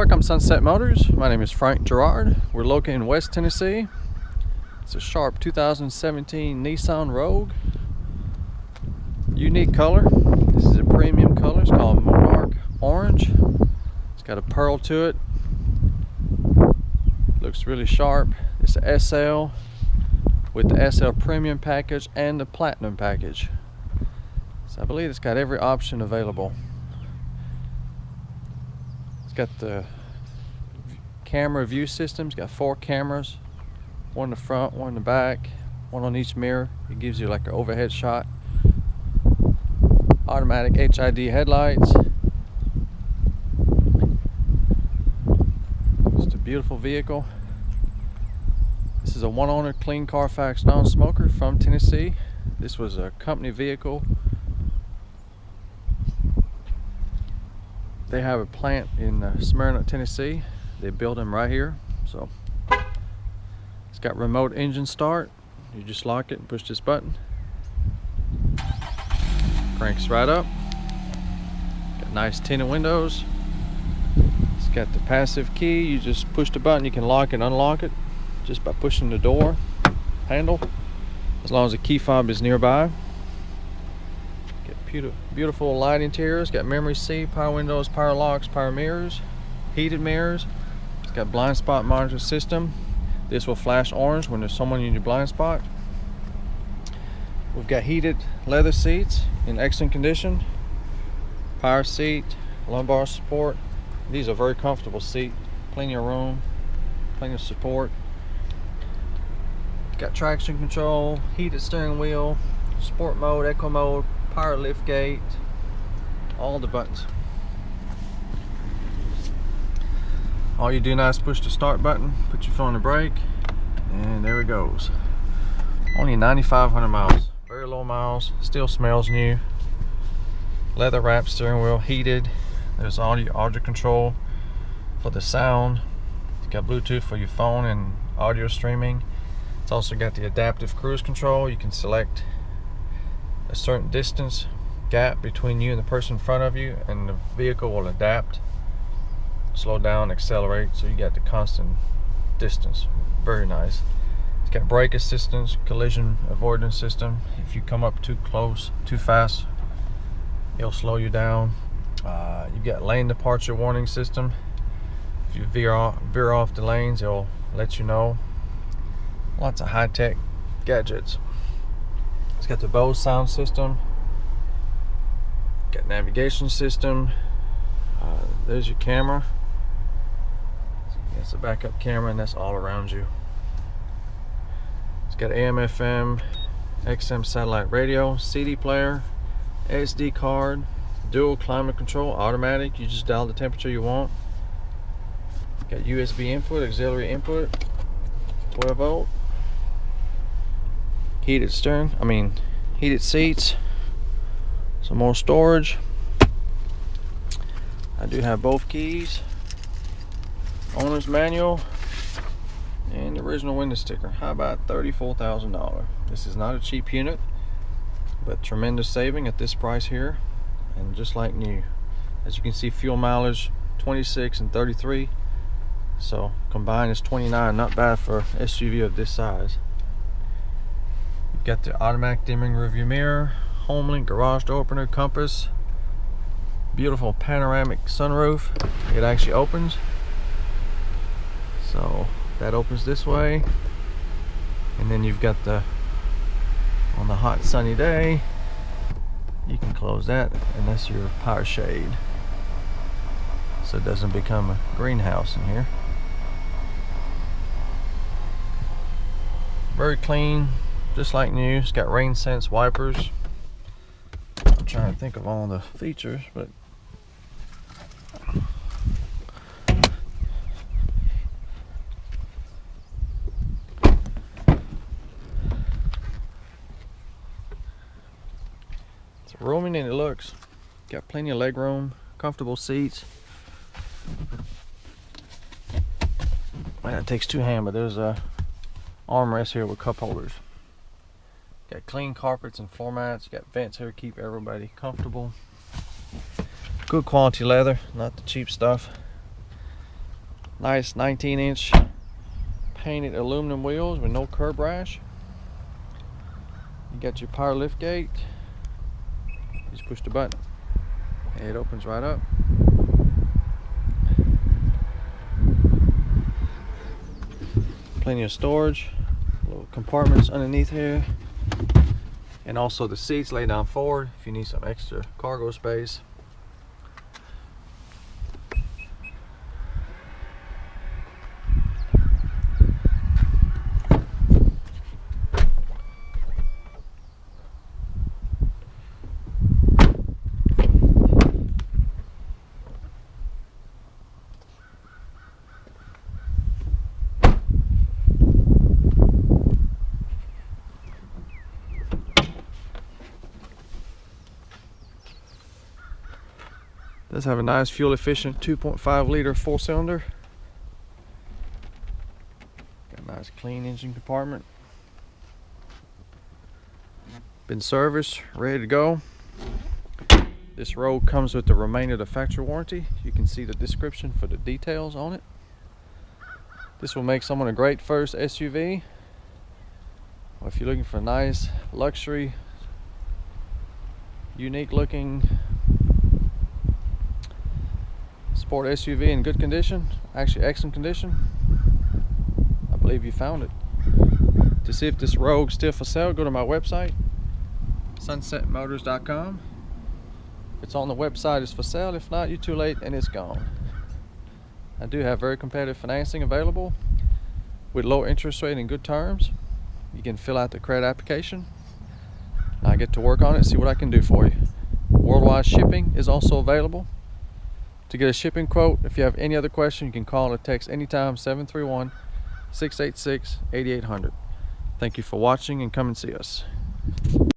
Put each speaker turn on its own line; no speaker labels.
Welcome Sunset Motors. My name is Frank Gerard. We're located in West Tennessee. It's a sharp 2017 Nissan Rogue. Unique color. This is a premium color. It's called Monarch Orange. It's got a pearl to it. Looks really sharp. It's a SL with the SL Premium package and the Platinum package. So I believe it's got every option available. It's got the camera view system. It's got 4 cameras, one in the front, one in the back, one on each mirror. It gives you like an overhead shot. Automatic HID headlights. Just a beautiful vehicle. This is a one-owner, clean Carfax non-smoker from Tennessee. This was a company vehicle. They have a plant in Smyrna, Tennessee. They build them right here. So it's got remote engine start. You just lock it and push this button. Cranks right up. Got nice tinted windows. It's got the passive key. You just push the button. You can lock and unlock it just by pushing the door handle, as long as the key fob is nearby. Beautiful light interiors. Got memory seat, power windows, power locks, power mirrors, heated mirrors. It's got blind spot monitor system. This will flash orange when there's someone in your blind spot. We've got heated leather seats in excellent condition. Power seat, lumbar support. These are very comfortable seats. Plenty of room, plenty of support. Got traction control, heated steering wheel, sport mode, eco mode, power lift gate, all the buttons. All you do now is push the start button, put your foot on the brake, and there it goes. Only 9,500 miles, very low miles, still smells new. Leather wrapped steering wheel, heated. There's audio control for the sound. It's got Bluetooth for your phone and audio streaming. It's also got the adaptive cruise control. You can select a certain distance gap between you and the person in front of you, and the vehicle will adapt, slow down, accelerate, so you got the constant distance. Very nice. It's got brake assistance, collision avoidance system. If you come up too close, too fast, it'll slow you down. You got lane departure warning system. If you veer off the lanes, it'll let you know. Lots of high-tech gadgets. It's got the Bose sound system. Got navigation system. There's your camera. That's a backup camera, and that's all around you. It's got AM, FM, XM satellite radio, CD player, SD card, dual climate control, automatic. You just dial the temperature you want. Got USB input, auxiliary input, 12 volt. Heated seats, some more storage. I do have both keys, owner's manual, and the original window sticker. How about $34,000? This is not a cheap unit, but tremendous saving at this price here, and just like new. As you can see, fuel mileage 26 and 33, so combined is 29. Not bad for an SUV of this size. Got the automatic dimming rearview mirror, HomeLink garage door opener, compass, beautiful panoramic sunroof. It actually opens, so that opens this way, and then you've got on the hot sunny day, you can close that, and that's your power shade, so it doesn't become a greenhouse in here. Very clean, just like new. It's got rain sense wipers. I'm trying to think of all the features, but it's roomy and it looks. Got plenty of leg room, comfortable seats. It takes 2 hands, but there's a armrest here with cup holders. Got clean carpets and floor mats. Got vents here to keep everybody comfortable. Good quality leather, not the cheap stuff. Nice 19-inch painted aluminum wheels with no curb rash. You got your power lift gate. You just push the button and it opens right up. Plenty of storage, little compartments underneath here, and also the seats lay down forward if you need some extra cargo space. Does have a nice fuel efficient 2.5 liter 4-cylinder. Got a nice clean engine compartment. Been serviced, ready to go. This Rogue comes with the remainder of the factory warranty. You can see the description for the details on it. This will make someone a great first SUV. Or if you're looking for a nice luxury, unique looking sport SUV in good condition, actually excellent condition, I believe you found it. To see if this Rogue's still for sale, go to my website, sunsetmotors.com. If it's on the website, it's for sale. If not, you're too late and it's gone. I do have very competitive financing available with low interest rate and good terms. You can fill out the credit application. I get to work on it, see what I can do for you. Worldwide shipping is also available. To get a shipping quote, if you have any other question, you can call or text anytime, 731-686-8800. Thank you for watching and come and see us.